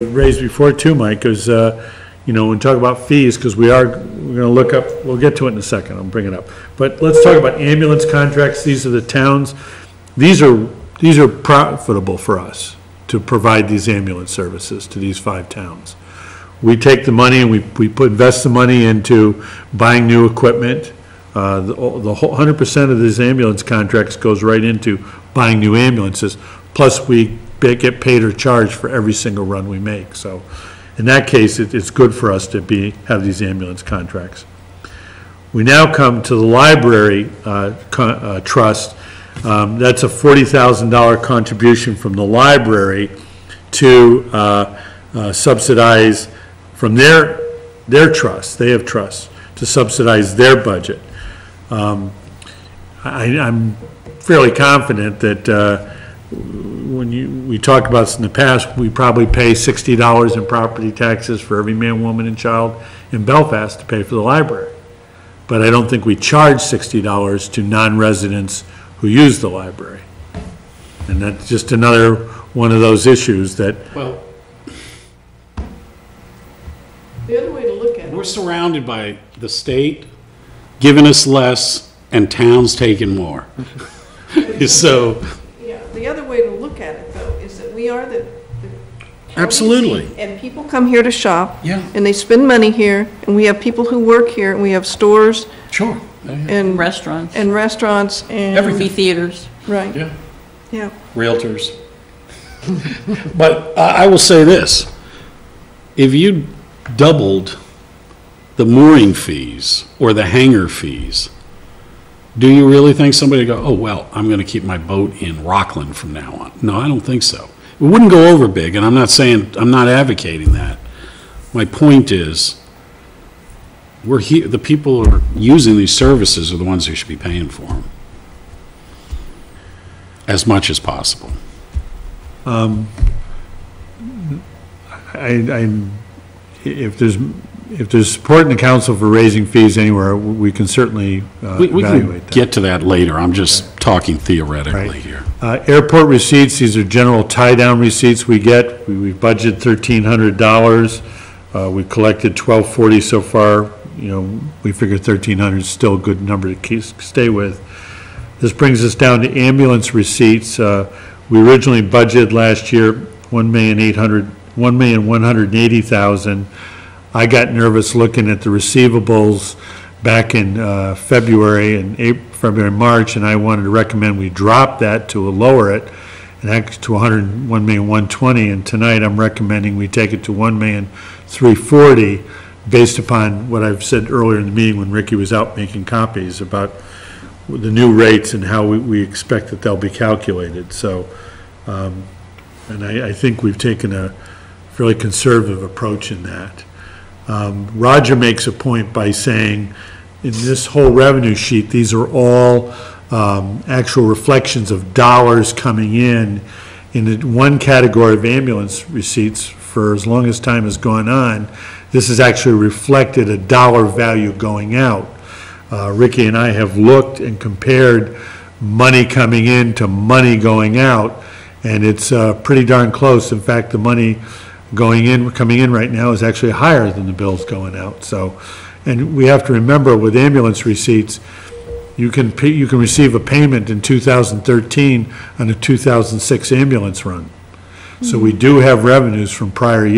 raised before too, Mike, is, you know, when we talk about fees, because we're going to look up, we'll get to it in a second, I'll bring it up. But let's talk about ambulance contracts. These are the towns. These are profitable for us to provide these ambulance services to these 5 towns. We take the money and we invest the money into buying new equipment. The whole 100% of these ambulance contracts goes right into buying new ambulances. Plus we get paid or charged for every single run we make. So in that case, it's good for us to have these ambulance contracts. We now come to the library trust. That's a $40,000 contribution from the library to subsidize from their trust. They have trusts to subsidize their budget. I'm fairly confident that when we talked about this in the past, we probably pay $60 in property taxes for every man, woman, and child in Belfast to pay for the library. But I don't think we charge $60 to non-residents who use the library. And that's just another one of those issues that... Well, the other way to look at it... We're surrounded by the state giving us less and towns taking more. So... Yeah, the other way to look at it, though, is that we are the Absolutely. seat, and people come here to shop. Yeah. And they spend money here, and we have people who work here, and we have stores. Sure. And restaurants. And restaurants and... Movie theaters. Right. Yeah. Yeah. Realtors. But I will say this. If you doubled the mooring fees or the hangar fees, do you really think somebody would go, oh, well, I'm going to keep my boat in Rockland from now on? No, I don't think so. It wouldn't go over big, and I'm not saying, I'm not advocating that. My point is, we're here, the people who are using these services are the ones who should be paying for them. As much as possible. If there's support in the council for raising fees anywhere, we can certainly We evaluate can that. get to that later. I'm just talking theoretically Right. here. Airport receipts, these are general tie-down receipts we get. We budgeted $1,300. We collected $1,240 so far. You know, we figure 1,300 is still a good number to stay with. This brings us down to ambulance receipts. We originally budgeted last year $1,180,000. I got nervous looking at the receivables back in February, March, and I wanted to recommend we drop that to lower it and actually to $1,120,000. And tonight I'm recommending we take it to $1,340,000 based upon what I've said earlier in the meeting when Ricky was out making copies about the new rates and how we expect that they'll be calculated. So, and I think we've taken a fairly conservative approach in that. Roger makes a point by saying in this whole revenue sheet, these are all actual reflections of dollars coming in the one category of ambulance receipts. For as long as time has gone on, this has actually reflected a dollar value going out. Ricky and I have looked and compared money coming in to money going out, and it's pretty darn close. In fact, the money coming in right now is actually higher than the bills going out. So, and we have to remember with ambulance receipts, you can receive a payment in 2013 on a 2006 ambulance run. So we do have revenues from prior years.